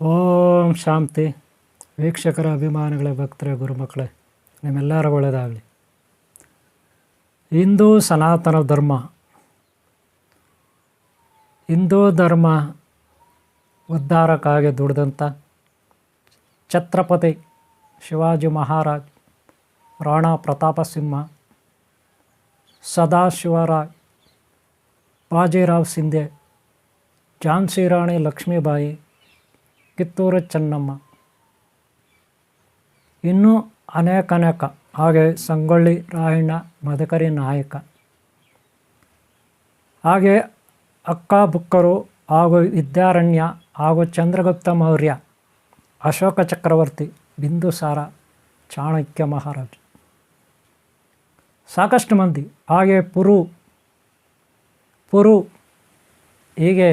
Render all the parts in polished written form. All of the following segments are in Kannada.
ಓಂ ಶಾಂತಿ. ವೀಕ್ಷಕರ ಅಭಿಮಾನಿಗಳೇ, ಭಕ್ತರೇ, ಗುರುಮಕ್ಕಳೇ, ನಿಮ್ಮೆಲ್ಲರ ಒಳ್ಳೆಯದಾಗಲಿ. ಹಿಂದೂ ಸನಾತನ ಧರ್ಮ, ಹಿಂದೂ ಧರ್ಮ ಉದ್ಧಾರಕ್ಕಾಗಿ ದುಡಿದಂಥ ಛತ್ರಪತಿ ಶಿವಾಜಿ ಮಹಾರಾಜ್, ರಾಣಾ ಪ್ರತಾಪ ಸಿಂಹ, ಸದಾಶಿವರಾಯ್, ಬಾಜಿರಾವ್ ಸಿಂಧೆ, ಝಾನ್ಸಿ ರಾಣಿ ಲಕ್ಷ್ಮೀಬಾಯಿ, ಕಿತ್ತೂರು ಚೆನ್ನಮ್ಮ, ಇನ್ನೂ ಅನೇಕ ಹಾಗೆ ಸಂಗೊಳ್ಳಿ ರಾಯಣ್ಣ, ಮದಕರಿ ನಾಯಕ, ಹಾಗೆ ಅಕ್ಕ ಬುಕ್ಕರು ಹಾಗೂ ವಿದ್ಯಾರಣ್ಯ ಹಾಗೂ ಚಂದ್ರಗುಪ್ತ ಮೌರ್ಯ, ಅಶೋಕ ಚಕ್ರವರ್ತಿ, ಬಿಂದುಸಾರ, ಚಾಣಕ್ಯ ಮಹಾರಾಜ, ಸಾಕಷ್ಟು ಮಂದಿ, ಹಾಗೆ ಪುರು ಹೀಗೆ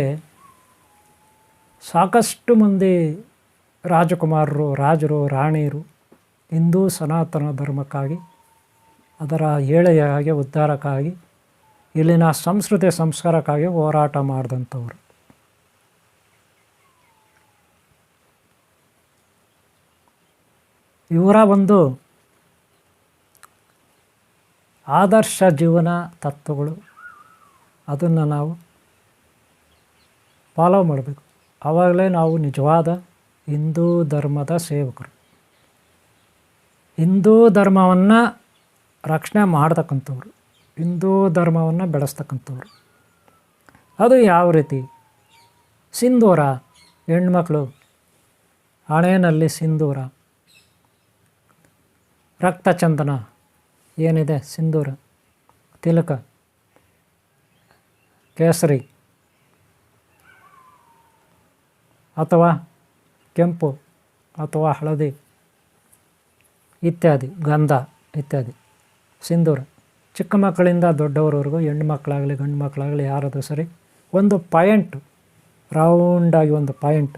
ಸಾಕಷ್ಟು ಮಂದಿ ರಾಜಕುಮಾರರು, ರಾಜರು, ರಾಣಿಯರು ಹಿಂದೂ ಸನಾತನ ಧರ್ಮಕ್ಕಾಗಿ, ಅದರ ಏಳೆಯಾಗಿ ಉದ್ಧಾರಕ್ಕಾಗಿ, ಇಲ್ಲಿನ ಸಂಸ್ಕೃತಿ ಸಂಸ್ಕಾರಕ್ಕಾಗಿ ಹೋರಾಟ ಮಾಡಿದಂಥವ್ರು. ಇವರ ಒಂದು ಆದರ್ಶ ಜೀವನ ತತ್ವಗಳು, ಅದನ್ನು ನಾವು ಫಾಲೋ ಮಾಡಬೇಕು. ಆವಾಗಲೇ ನಾವು ನಿಜವಾದ ಹಿಂದೂ ಧರ್ಮದ ಸೇವಕರು, ಹಿಂದೂ ಧರ್ಮವನ್ನು ರಕ್ಷಣೆ ಮಾಡ್ತಕ್ಕಂಥವ್ರು, ಹಿಂದೂ ಧರ್ಮವನ್ನು ಬೆಳೆಸ್ತಕ್ಕಂಥವ್ರು. ಅದು ಯಾವ ರೀತಿ? ಸಿಂಧೂರ, ಹೆಣ್ಮಕ್ಳು ಹಣೆಯಲ್ಲಿ ಸಿಂಧೂರ, ರಕ್ತಚಂದನ ಏನಿದೆ, ಸಿಂಧೂರ, ತಿಲಕ, ಕೇಸರಿ ಅಥವಾ ಕೆಂಪು ಅಥವಾ ಹಳದಿ ಇತ್ಯಾದಿ, ಗಂಧ ಇತ್ಯಾದಿ, ಸಿಂಧೂರ. ಚಿಕ್ಕ ಮಕ್ಕಳಿಂದ ದೊಡ್ಡವರವರೆಗೂ, ಹೆಣ್ಣು ಮಕ್ಕಳಾಗಲಿ ಗಂಡು ಮಕ್ಕಳಾಗಲಿ ಯಾರಾದರೂ ಸರಿ, ಒಂದು ಪಾಯಿಂಟ್, ರೌಂಡಾಗಿ ಒಂದು ಪಾಯಿಂಟ್,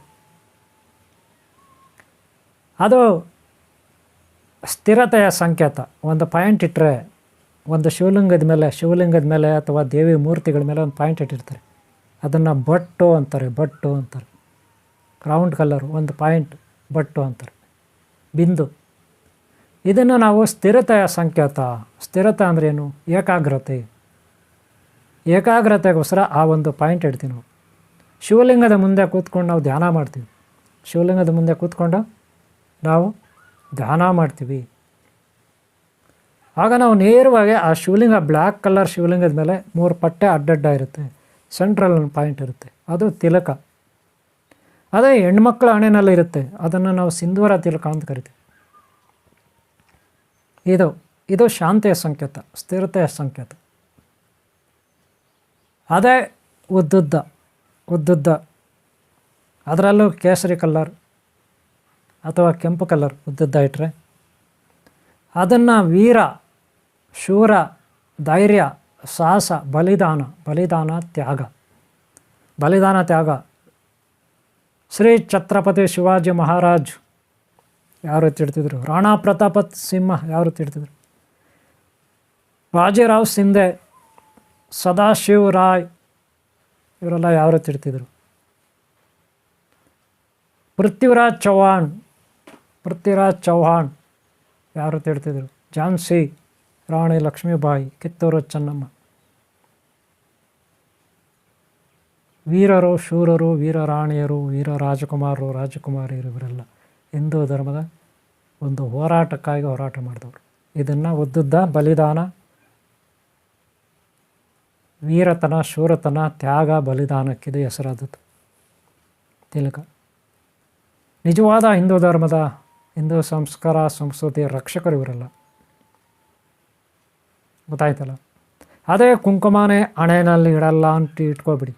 ಅದು ಸ್ಥಿರತೆಯ ಸಂಕೇತ. ಒಂದು ಪಾಯಿಂಟ್ ಇಟ್ಟರೆ, ಒಂದು ಶಿವಲಿಂಗದ ಮೇಲೆ ಅಥವಾ ದೇವಿ ಮೂರ್ತಿಗಳ ಮೇಲೆ ಒಂದು ಪಾಯಿಂಟ್ ಇಟ್ಟಿರ್ತಾರೆ, ಅದನ್ನು ಬಟ್ಟು ಅಂತಾರೆ. ರೌಂಡ್ ಕಲರ್ ಒಂದು ಪಾಯಿಂಟ್, ಬಟ್ಟು ಅಂತಾರೆ, ಬಿಂದು. ಇದನ್ನು ನಾವು ಸ್ಥಿರತೆಯ ಸಂಕೇತ. ಸ್ಥಿರತೆ ಅಂದ್ರೇನು? ಏಕಾಗ್ರತೆಗೋಸ್ಕರ ಆ ಒಂದು ಪಾಯಿಂಟ್ ಇಡ್ತೀವಿ ನಾವು. ಶಿವಲಿಂಗದ ಮುಂದೆ ಕೂತ್ಕೊಂಡು ನಾವು ಧ್ಯಾನ ಮಾಡ್ತೀವಿ. ಶಿವಲಿಂಗದ ಮುಂದೆ ಕೂತ್ಕೊಂಡು ನಾವು ಧ್ಯಾನ ಮಾಡ್ತೀವಿ. ಆಗ ನಾವು ನೇರವಾಗಿ ಆ ಶಿವಲಿಂಗ, ಬ್ಲ್ಯಾಕ್ ಕಲರ್ ಶಿವಲಿಂಗದ ಮೇಲೆ 3 ಪಟ್ಟೆ ಅಡ್ಡಡ್ಡ ಇರುತ್ತೆ, ಸೆಂಟ್ರಲ್ ಒಂದು ಪಾಯಿಂಟ್ ಇರುತ್ತೆ, ಅದು ತಿಲಕ. ಅದೇ ಹೆಣ್ಮಕ್ಳ ಹಣೆಯಲ್ಲಿ ಇರುತ್ತೆ, ಅದನ್ನು ನಾವು ಸಿಂಧೂರ ತಿಲಕ ಅಂತ ಕರಿತೀವಿ. ಇದು ಶಾಂತಿಯ ಸಂಕೇತ, ಸ್ಥಿರತೆಯ ಸಂಕೇತ. ಅದೇ ಉದ್ದುದ್ದ, ಅದರಲ್ಲೂ ಕೇಸರಿ ಕಲರ್ ಅಥವಾ ಕೆಂಪು ಕಲರ್ ಉದ್ದುದ್ದ ಇಟ್ಟರೆ, ಅದನ್ನು ವೀರ, ಶೂರ, ಧೈರ್ಯ, ಸಾಹಸ, ಬಲಿದಾನ, ತ್ಯಾಗ. ಶ್ರೀ ಛತ್ರಪತಿ ಶಿವಾಜಿ ಮಹಾರಾಜ್ ಯಾವ ರೀತಿ ಇಡ್ತಿದ್ರು, ರಾಣಾ ಪ್ರತಾಪ ಸಿಂಹ ಯಾವ ರೀತಿ ಇಡ್ತಿದ್ರು, ಬಾಜಿರಾವ್ ಸಿಂಧೆ, ಸದಾಶಿವರಾಯ್ ಇವರೆಲ್ಲ ಯಾವ ರೀತಿ ಇಡ್ತಿದ್ರು, ಪೃಥ್ವಿರಾಜ್ ಚೌಹಾಣ್ ಯಾವ ರೀತಿ ಇಡ್ತಿದ್ರು, ಝಾನ್ಸಿ ರಾಣಿ ಲಕ್ಷ್ಮೀಬಾಯಿ, ಕಿತ್ತೂರು ಚೆನ್ನಮ್ಮ. ವೀರರು, ಶೂರರು, ವೀರರಾಣಿಯರು, ವೀರ ರಾಜಕುಮಾರರು, ರಾಜಕುಮಾರಿಯರು ಇವರೆಲ್ಲ ಹಿಂದೂ ಧರ್ಮದ ಒಂದು ಹೋರಾಟಕ್ಕಾಗಿ ಹೋರಾಟ ಮಾಡಿದವರು. ಇದನ್ನು ಉದ್ದುದ್ದ, ಬಲಿದಾನ, ವೀರತನ, ಶೂರತನ, ತ್ಯಾಗ, ಬಲಿದಾನಕ್ಕಿದು ಹೆಸರಾದದ್ದು ತಿಲಕ. ನಿಜವಾದ ಹಿಂದೂ ಧರ್ಮದ, ಹಿಂದೂ ಸಂಸ್ಕಾರ ಸಂಸ್ಕೃತಿಯ ರಕ್ಷಕರು ಇವರೆಲ್ಲ. ಗೊತ್ತಾಯ್ತಲ್ಲ? ಅದೇ ಕುಂಕುಮನೇ ಹಣೆಯಲ್ಲಿ ಇಡಲ್ಲ ಅಂತ ಇಟ್ಕೊಬಿಡಿ.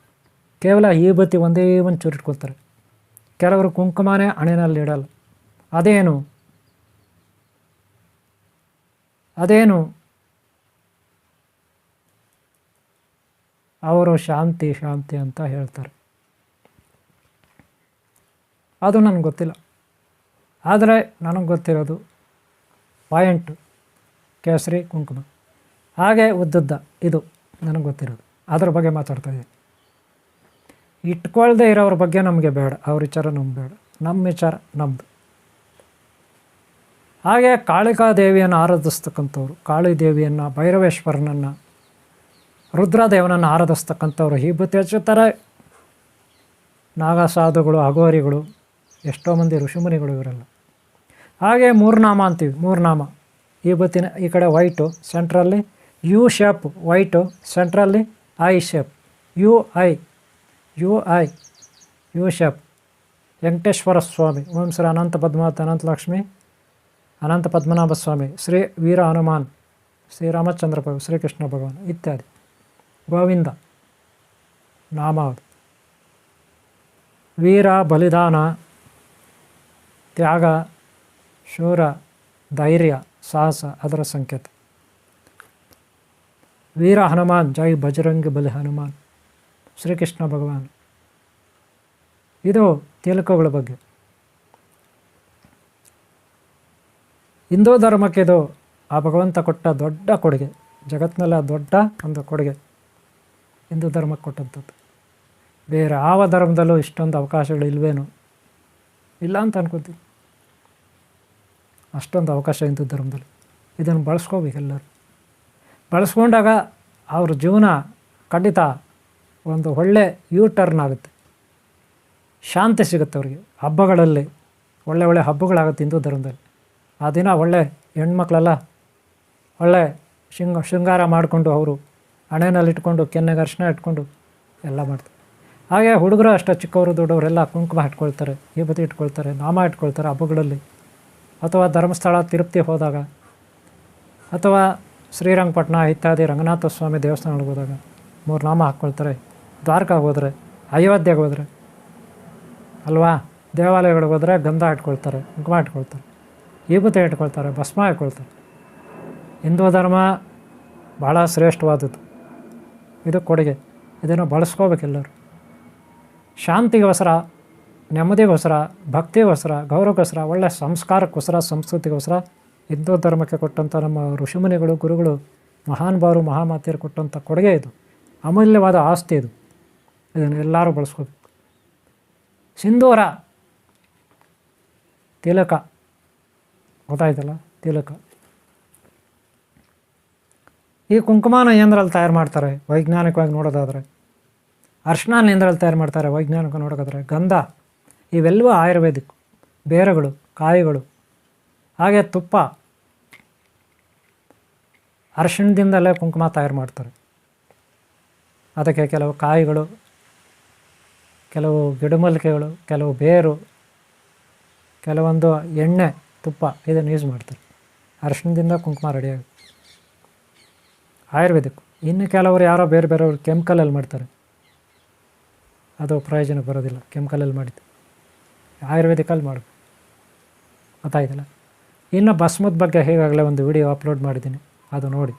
ಕೇವಲ ಈ ಬತ್ತಿ ಒಂದೇ ಒಂದು ಚೂರು ಇಟ್ಕೊಳ್ತಾರೆ. ಕೆಲವರು ಕುಂಕುಮನೇ ಹಣೆಯಲ್ಲಿ ಇಡಲ್ಲ. ಅದೇನು ಅವರು ಶಾಂತಿ ಅಂತ ಹೇಳ್ತಾರೆ. ಅದು ನನಗೆ ಗೊತ್ತಿಲ್ಲ. ಆದರೆ ನನಗೆ ಗೊತ್ತಿರೋದು ಪಾಯಿಂಟು, ಕೇಸರಿ, ಕುಂಕುಮ, ಹಾಗೆ ಉದ್ದುದ್ದ, ಇದು ನನಗೆ ಗೊತ್ತಿರೋದು. ಅದ್ರ ಬಗ್ಗೆ ಮಾತಾಡ್ತಾಯಿದ್ದೀನಿ. ಇಟ್ಕೊಳ್ದೇ ಇರೋವ್ರ ಬಗ್ಗೆ ನಮಗೆ ಬೇಡ, ಅವ್ರ ವಿಚಾರ ನಮ್ಗೆ ಬೇಡ. ನಮ್ಮ ವಿಚಾರ ನಮ್ಮದು. ಹಾಗೆ ಕಾಳಿಕಾದೇವಿಯನ್ನು ಆರಾಧಿಸ್ತಕ್ಕಂಥವ್ರು, ಕಾಳಿದೇವಿಯನ್ನು, ಭೈರವೇಶ್ವರನನ್ನು, ರುದ್ರದೇವನನ್ನು ಆರಾಧಿಸ್ತಕ್ಕಂಥವ್ರು ಈ ಬತ್ತಿ ಹಚ್ಚುತ್ತಾರೆ. ನಾಗಸಾಧುಗಳು, ಅಘೋರಿಗಳು, ಎಷ್ಟೋ ಮಂದಿ ಋಷಿಮುನಿಗಳು ಇವರೆಲ್ಲ. ಹಾಗೆ ಮೂರ್ನಾಮ ಅಂತೀವಿ. ಮೂರ್ನಾಮ ಈ ಬತ್ತಿನ ಈ ಕಡೆ ವೈಟು, ಸೆಂಟ್ರಲ್ಲಿ ಯು ಶೇಪ್, ವೈಟು ಸೆಂಟ್ರಲ್ಲಿ I shape, U I U shape. Venkateshwara Swami, Om Shri Ananta Padmavati Ananta Lakshmi Ananta Padmanabha Swami, Shri Veer Hanuman, Shriramachandra Prabhu, Shrikrishna Bhagwan ಇತ್ಯಾದಿ. ಗೋವಿಂದ ನಾಮ ಅದು. ವೀರ, ಬಲಿದಾನ, ತ್ಯಾಗ, ಶೂರ, ಧೈರ್ಯ, ಸಾಹಸ ಅದರ ಸಂಕೇತ. ವೀರ ಹನುಮಾನ್, ಜೈ ಬಜರಂಗಿ ಬಲಿ ಹನುಮಾನ್, ಶ್ರೀಕೃಷ್ಣ ಭಗವಾನ್. ಇದು ತಿಲಕಗಳ ಬಗ್ಗೆ. ಹಿಂದೂ ಧರ್ಮಕ್ಕೆ ಇದು ಆ ಭಗವಂತ ಕೊಟ್ಟ ದೊಡ್ಡ ಕೊಡುಗೆ, ಜಗತ್ತಿನಲ್ಲ ದೊಡ್ಡ ಒಂದು ಕೊಡುಗೆ ಹಿಂದೂ ಧರ್ಮಕ್ಕೆ ಕೊಟ್ಟಂಥದ್ದು. ಬೇರೆ ಯಾವ ಧರ್ಮದಲ್ಲೂ ಇಷ್ಟೊಂದು ಅವಕಾಶಗಳು ಇಲ್ವೇನೋ, ಇಲ್ಲ ಅಂತ ಅನ್ಕೋತೀವಿ. ಅಷ್ಟೊಂದು ಅವಕಾಶ ಹಿಂದೂ ಧರ್ಮದಲ್ಲಿ. ಇದನ್ನು ಬಳಸ್ಕೋಬೇಕೆಲ್ಲರೂ. ಬಳಸ್ಕೊಂಡಾಗ ಅವ್ರ ಜೀವನ ಖಂಡಿತ ಒಂದು ಒಳ್ಳೆ ಯೂ ಟರ್ನ್ ಆಗುತ್ತೆ, ಶಾಂತಿ ಸಿಗುತ್ತೆ ಅವ್ರಿಗೆ. ಹಬ್ಬಗಳಲ್ಲಿ ಒಳ್ಳೆ ಹಬ್ಬಗಳಾಗುತ್ತೆ ಹಿಂದೂ ಧರ್ಮದಲ್ಲಿ. ಆ ದಿನ ಒಳ್ಳೆ ಹೆಣ್ಮಕ್ಳೆಲ್ಲ ಒಳ್ಳೆ ಶೃಂಗಾರ ಮಾಡಿಕೊಂಡು, ಅವರು ಹಣೆಯಲ್ಲಿ ಇಟ್ಕೊಂಡು, ಕೆನ್ನೆಗೆ ಅರಿಶಿನ ಇಟ್ಕೊಂಡು ಎಲ್ಲ ಮಾಡ್ತಾರೆ. ಹಾಗೆ ಹುಡುಗರು ಅಷ್ಟೇ, ಚಿಕ್ಕವರು ದೊಡ್ಡವರೆಲ್ಲ ಕುಂಕುಮ ಇಟ್ಕೊಳ್ತಾರೆ, ವಿಭೂತಿ ಇಟ್ಕೊಳ್ತಾರೆ, ನಾಮ ಇಟ್ಕೊಳ್ತಾರೆ ಹಬ್ಬಗಳಲ್ಲಿ. ಅಥವಾ ಧರ್ಮಸ್ಥಳ, ತಿರುಪತಿ ಹೋದಾಗ, ಅಥವಾ ಶ್ರೀರಂಗಪಟ್ಟಣ ಇತ್ಯಾದಿ ರಂಗನಾಥ ಸ್ವಾಮಿ ದೇವಸ್ಥಾನಗಳಿಗೆ ಹೋದಾಗ 3 ನಾಮ ಹಾಕ್ಕೊಳ್ತಾರೆ. ದ್ವಾರಕಾಗೆ ಹೋದರೆ, ಅಯೋಧ್ಯೆಗೆ ಹೋದರೆ ಅಲ್ವಾ, ದೇವಾಲಯಗಳಿಗೆ ಹೋದರೆ ಗಂಧ ಇಟ್ಕೊಳ್ತಾರೆ, ಕುಂಕುಮ ಇಟ್ಕೊಳ್ತಾರೆ, ವಿಭೂತಿ ಇಟ್ಕೊಳ್ತಾರೆ, ಭಸ್ಮ ಇಟ್ಕೊಳ್ತಾರೆ. ಹಿಂದೂ ಧರ್ಮ ಭಾಳ ಶ್ರೇಷ್ಠವಾದದ್ದು. ಇದು ಕೊಡುಗೆ. ಇದನ್ನು ಬಳಸ್ಕೋಬೇಕೆಲ್ಲರೂ. ಶಾಂತಿಗೋಸ್ಕರ, ನೆಮ್ಮದಿಗೋಸ್ಕರ, ಭಕ್ತಿಗೋಸ್ಕರ, ಗೌರವಕ್ಕೋಸ್ಕರ, ಒಳ್ಳೆಯ ಸಂಸ್ಕಾರಕ್ಕೋಸ್ಕರ, ಸಂಸ್ಕೃತಿಗೋಸ್ಕರ ಹಿಂದೂ ಧರ್ಮಕ್ಕೆ ಕೊಟ್ಟಂಥ ನಮ್ಮ ಋಷಿಮುನಿಗಳು, ಗುರುಗಳು, ಮಹಾನುಭಾವರು, ಮಹಾಮಾತೆಯರು ಕೊಟ್ಟಂಥ ಕೊಡುಗೆ ಇದು. ಅಮೂಲ್ಯವಾದ ಆಸ್ತಿ ಇದು. ಇದನ್ನು ಎಲ್ಲರೂ ಬಳಸ್ಕೋಬೇಕು. ಸಿಂಧೂರ, ತಿಲಕ ಗೊತ್ತಾಯ್ತಲ್ಲ, ತಿಲಕ. ಈ ಕುಂಕುಮನ ಏನರಲ್ಲಿ ತಯಾರು ಮಾಡ್ತಾರೆ ವೈಜ್ಞಾನಿಕವಾಗಿ ನೋಡೋದಾದರೆ, ಅರ್ಶಿನ ಏನರಲ್ಲಿ ತಯಾರು ಮಾಡ್ತಾರೆ ವೈಜ್ಞಾನಿಕ ನೋಡೋದಾದರೆ, ಗಂಧ ಇವೆಲ್ಲವೂ ಆಯುರ್ವೇದಿಕ್. ಬೇರುಗಳು, ಕಾಯಿಗಳು, ಹಾಗೆ ತುಪ್ಪ, ಅರಿಶಿಣದಿಂದಲೇ ಕುಂಕುಮ ತಯಾರು ಮಾಡ್ತಾರೆ. ಅದಕ್ಕೆ ಕೆಲವು ಕಾಯಿಗಳು, ಕೆಲವು ಗಿಡಮೂಲಿಕೆಗಳು, ಕೆಲವು ಬೇರು, ಕೆಲವೊಂದು ಎಣ್ಣೆ, ತುಪ್ಪ ಇದನ್ನು ಯೂಸ್ ಮಾಡ್ತಾರೆ. ಅರಿಶಿಣದಿಂದ ಕುಂಕುಮ ರೆಡಿಯಾಗುತ್ತೆ, ಆಯುರ್ವೇದಿಕ್. ಇನ್ನು ಕೆಲವರು ಯಾರೋ ಬೇರೆಯವರು ಕೆಮಿಕಲಲ್ಲಿ ಮಾಡ್ತಾರೆ, ಅದು ಪ್ರಯೋಜನ ಬರೋದಿಲ್ಲ. ಕೆಮಿಕಲಲ್ಲಿ ಮಾಡಿದ್ದು ಆಯುರ್ವೇದಿಕಲ್ಲಿ ಮಾಡಬೇಕು, ಗೊತ್ತಾಯ್ತಲ್ಲ. ಇನ್ನು ಭಸ್ಮದ ಬಗ್ಗೆ ಈಗಾಗಲೇ ಒಂದು ವಿಡಿಯೋ ಅಪ್ಲೋಡ್ ಮಾಡಿದ್ದೀನಿ, ಅದು ನೋಡಿ.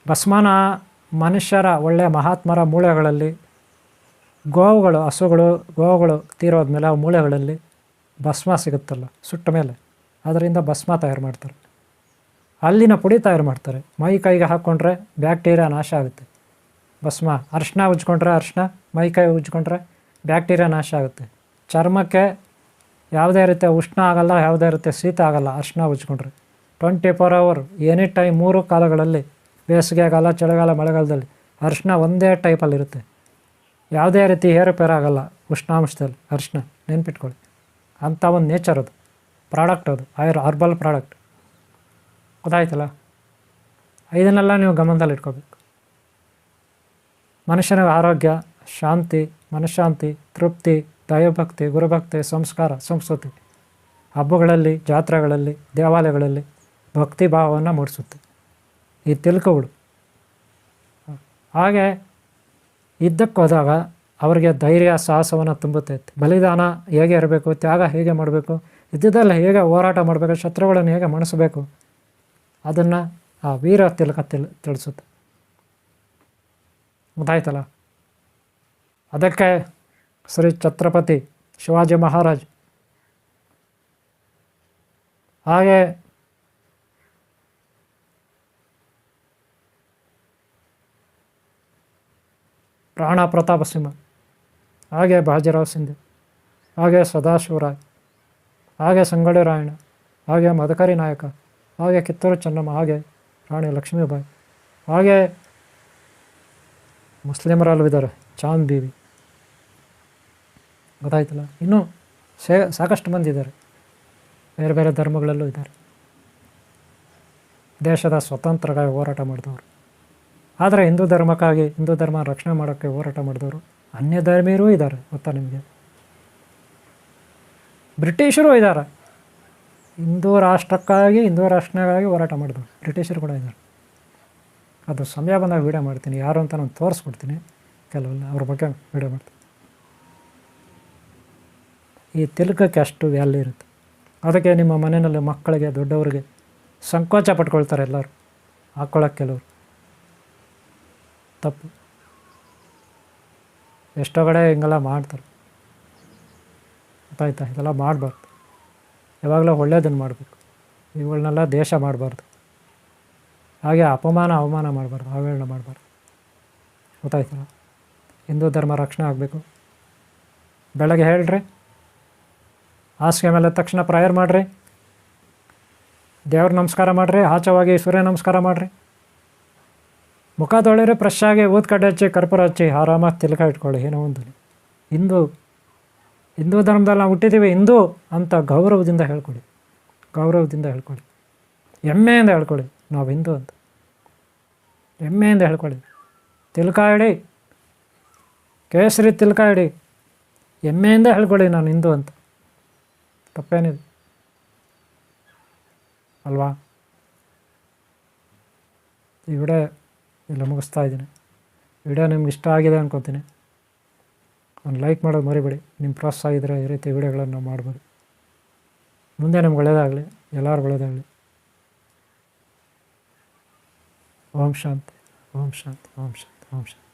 ಭಸ್ಮನ ಮನುಷ್ಯರ ಒಳ್ಳೆಯ ಮಹಾತ್ಮರ ಮೂಳೆಗಳಲ್ಲಿ, ಗೋವುಗಳು, ಹಸುಗಳು, ಗೋವುಗಳು ತೀರೋದ್ಮೇಲೆ ಆ ಮೂಳೆಗಳಲ್ಲಿ ಭಸ್ಮ ಸಿಗುತ್ತಲ್ಲ ಸುಟ್ಟ ಮೇಲೆ, ಅದರಿಂದ ಭಸ್ಮ ತಯಾರು ಮಾಡ್ತಾರೆ. ಅಲ್ಲಿನ ಪುಡಿ ತಯಾರು ಮಾಡ್ತಾರೆ. ಮೈ ಕೈಗೆ ಹಾಕ್ಕೊಂಡ್ರೆ ಬ್ಯಾಕ್ಟೀರಿಯಾ ನಾಶ ಆಗುತ್ತೆ. ಭಸ್ಮ. ಅರಿಶಿನ ಉಜ್ಕೊಂಡ್ರೆ ಅರಿಶಿನ, ಮೈ ಕೈ ಉಜ್ಕೊಂಡ್ರೆ ಬ್ಯಾಕ್ಟೀರಿಯಾ ನಾಶ ಆಗುತ್ತೆ. ಚರ್ಮಕ್ಕೆ ಯಾವುದೇ ರೀತಿಯ ಉಷ್ಣ ಆಗೋಲ್ಲ, ಯಾವುದೇ ರೀತಿಯ ಶೀತ ಆಗೋಲ್ಲ ಅರಿಶಿನ ಉಜ್ಕೊಂಡ್ರೆ. 24 hour ಎನಿ ಟೈಮ್ 3 ಕಾಲಗಳಲ್ಲಿ, ಬೇಸಿಗೆಗಾಲ, ಚಳಿಗಾಲ, ಮಳೆಗಾಲದಲ್ಲಿ ಅರಿಶಿನ ಒಂದೇ ಟೈಪಲ್ಲಿರುತ್ತೆ. ಯಾವುದೇ ರೀತಿ ಏರುಪೇರು ಆಗೋಲ್ಲ ಉಷ್ಣಾಂಶದಲ್ಲಿ ಅರಿಶಿನ, ನೆನ್ಪಿಟ್ಕೊಳ್ಳಿ. ಅಂಥ ಒಂದು ನೇಚರ್ ಅದು, ಪ್ರಾಡಕ್ಟ್ ಅದು, ಹರ್ಬಲ್ ಪ್ರಾಡಕ್ಟ್. ಗೊತ್ತಾಯ್ತಲ್ಲ. ಇದನ್ನೆಲ್ಲ ನೀವು ಗಮನದಲ್ಲಿ ಇಟ್ಕೋಬೇಕು. ಮನುಷ್ಯನ ಆರೋಗ್ಯ, ಶಾಂತಿ, ಮನಃಶಾಂತಿ, ತೃಪ್ತಿ, ದೈವಭಕ್ತಿ, ಗುರುಭಕ್ತಿ, ಸಂಸ್ಕಾರ, ಸಂಸ್ಕೃತಿ, ಹಬ್ಬಗಳಲ್ಲಿ, ಜಾತ್ರೆಗಳಲ್ಲಿ, ದೇವಾಲಯಗಳಲ್ಲಿ ಭಕ್ತಿ ಭಾವವನ್ನು ಮೂಡಿಸುತ್ತೆ ಈ ತಿಲಕಗಳು. ಹಾಗೆ ಯುದ್ಧಕ್ಕೆ ಹೋದಾಗ ಅವರಿಗೆ ಧೈರ್ಯ, ಸಾಹಸವನ್ನು ತುಂಬುತ್ತೆ. ಬಲಿದಾನ ಹೇಗೆ ಇರಬೇಕು, ತ್ಯಾಗ ಹೇಗೆ ಮಾಡಬೇಕು, ಯುದ್ಧದಲ್ಲಿ ಹೇಗೆ ಹೋರಾಟ ಮಾಡಬೇಕು, ಶತ್ರುಗಳನ್ನು ಹೇಗೆ ಮಣಿಸಬೇಕು, ಅದನ್ನು ಆ ವೀರ ತಿಲಕ ತಿಳಿಸುತ್ತೆ. ಗೊತ್ತಾಯ್ತಲ್ಲ. ಅದಕ್ಕೆ ಶ್ರೀ ಛತ್ರಪತಿ ಶಿವಾಜಿ ಮಹಾರಾಜ್ ಹಾಗೆ ರಾಣಾ ಪ್ರತಾಪ ಸಿಂಹ, ಹಾಗೆ ಬಾಜಿರಾವ್ ಸಿಂಧೆ, ಹಾಗೆ ಸದಾಶಿವರಾಯ್, ಹಾಗೆ ಸಂಗೊಳ್ಳಿ ರಾಯಣ್ಣ, ಹಾಗೆ ಮದಕರಿ ನಾಯಕ, ಹಾಗೆ ಕಿತ್ತೂರು ಚೆನ್ನಮ್ಮ, ಹಾಗೆ ರಾಣಿ ಲಕ್ಷ್ಮೀಬಾಯಿ, ಹಾಗೆ ಮುಸ್ಲಿಮರಲ್ಲೂ ಇದ್ದಾರೆ ಚಾಂದ್ ಬೀವಿ, ಗೊತ್ತಾಯ್ತಲ್ಲ. ಇನ್ನೂ ಸಾಕಷ್ಟು ಮಂದಿ ಇದ್ದಾರೆ, ಬೇರೆ ಬೇರೆ ಧರ್ಮಗಳಲ್ಲೂ ಇದ್ದಾರೆ. ದೇಶದ ಸ್ವತಂತ್ರಕ್ಕಾಗಿ ಹೋರಾಟ ಮಾಡಿದವರು. ಆದರೆ ಹಿಂದೂ ಧರ್ಮಕ್ಕಾಗಿ, ಹಿಂದೂ ಧರ್ಮ ರಕ್ಷಣೆ ಮಾಡೋಕ್ಕೆ ಹೋರಾಟ ಮಾಡಿದವರು ಅನ್ಯ ಧರ್ಮೀಯರೂ ಇದ್ದಾರೆ, ಗೊತ್ತಾ ನಿಮಗೆ. ಬ್ರಿಟಿಷರು ಇದ್ದಾರೆ, ಹಿಂದೂ ರಾಷ್ಟ್ರಕ್ಕಾಗಿ, ಹಿಂದೂ ರಾಷ್ಟ್ರಕ್ಕಾಗಿ ಹೋರಾಟ ಮಾಡಿದವರು ಬ್ರಿಟಿಷರು ಕೂಡ ಇದ್ದಾರೆ. ಅದು ಸಮಯ ಬಂದಾಗ ವೀಡಿಯೋ ಮಾಡ್ತೀನಿ, ಯಾರು ಅಂತ ನಾನು ತೋರಿಸ್ಬಿಡ್ತೀನಿ, ಕೆಲವೆಲ್ಲ ಅವ್ರ ಬಗ್ಗೆ ವೀಡಿಯೋ ಮಾಡ್ತೀನಿ. ಈ ತಿಲಕಕ್ಕೆ ಅಷ್ಟು ವ್ಯಾಲ್ಯೂ ಇರುತ್ತೆ. ಅದಕ್ಕೆ ನಿಮ್ಮ ಮನೆಯಲ್ಲಿ ಮಕ್ಕಳಿಗೆ, ದೊಡ್ಡವರಿಗೆ ಸಂಕೋಚ ಪಟ್ಕೊಳ್ತಾರೆ ಎಲ್ಲರೂ ಹಾಕ್ಕೊಳ್ಳೋಕ್ಕೆ. ಕೆಲವರು ತಪ್ಪು, ಎಷ್ಟೋ ಕಡೆ ಹಿಂಗೆಲ್ಲ ಮಾಡ್ತಾರೆ, ಗೊತ್ತಾಯ್ತಾ. ಇದೆಲ್ಲ ಮಾಡಬಾರ್ದು. ಯಾವಾಗಲೂ ಒಳ್ಳೆಯದನ್ನು ಮಾಡಬೇಕು. ಇವುಗಳನ್ನೆಲ್ಲ ದೇಶ ಮಾಡಬಾರ್ದು. ಹಾಗೆ ಅವಮಾನ ಮಾಡಬಾರ್ದು, ಅವಹೇಳನ ಮಾಡಬಾರ್ದು, ಗೊತ್ತಾಯ್ತಲ್ಲ. ಹಿಂದೂ ಧರ್ಮ ರಕ್ಷಣೆ ಆಗಬೇಕು. ಬೆಳಗ್ಗೆ ಹೇಳ್ರಿ, ಹಾಸಿಗೆ ಮೇಲೆ ತಕ್ಷಣ ಪ್ರೇಯರ್ ಮಾಡಿರಿ, ದೇವ್ರ ನಮಸ್ಕಾರ ಮಾಡಿರಿ, ಆಚವಾಗಿ ಸೂರ್ಯ ನಮಸ್ಕಾರ ಮಾಡಿರಿ, ಮುಖ ತೊಳಿರಿ, ಫ್ರೆಶ್ ಆಗಿ ಊದ್ಕಡ್ಡೆ ಹಚ್ಚಿ, ಕರ್ಪೂರ ಹಚ್ಚಿ, ಆರಾಮಾಗಿ ತಿಲಕ ಇಟ್ಕೊಳ್ಳಿ. ಏನೋ ಒಂದು ಹಿಂದೂ ಧರ್ಮದಲ್ಲಿ ನಾವು ಹುಟ್ಟಿದ್ದೀವಿ, ಹಿಂದೂ ಅಂತ ಗೌರವದಿಂದ ಹೇಳ್ಕೊಳ್ಳಿ, ಹೆಮ್ಮೆಯಿಂದ ಹೇಳ್ಕೊಳ್ಳಿ, ನಾವು ಹಿಂದೂ ಅಂತ ಹೆಮ್ಮೆಯಿಂದ ಹೇಳ್ಕೊಳ್ಳಿ. ತಿಲಕ ಇಡಿ, ಕೇಸರಿ ತಿಲಕ ಇಡಿ, ಹೆಮ್ಮೆಯಿಂದ ಹೇಳ್ಕೊಳ್ಳಿ ನಾನು ಹಿಂದೂ ಅಂತ. ತಪ್ಪೇನಿದೆ ಅಲ್ವಾ. ಈ ವಿಡಿಯೋ ಇಲ್ಲ ಮುಗಿಸ್ತಾ ಇದ್ದೀನಿ. ವಿಡಿಯೋ ನಿಮ್ಗೆ ಇಷ್ಟ ಆಗಿದೆ ಅನ್ಕೊತೀನಿ. ಒಂದು ಲೈಕ್ ಮಾಡೋದು ಮರಿಬೇಡಿ. ನಿಮ್ಮ ಪ್ರೋತ್ಸಾಹ ಇದ್ದರೆ ಈ ರೀತಿ ವಿಡಿಯೋಗಳನ್ನು ನಾವು ಮಾಡ್ಬೋದು. ಮುಂದೆ ನಿಮ್ಗೆ ಒಳ್ಳೆಯದಾಗಲಿ, ಎಲ್ಲರಿಗೂ ಒಳ್ಳೆಯದಾಗಲಿ. ಓಂ ಶಾಂತಿ, ಓಂ ಶಾಂತಿ, ಓಂ ಶಾಂತಿ, ಓಂ ಶಾಂತಿ.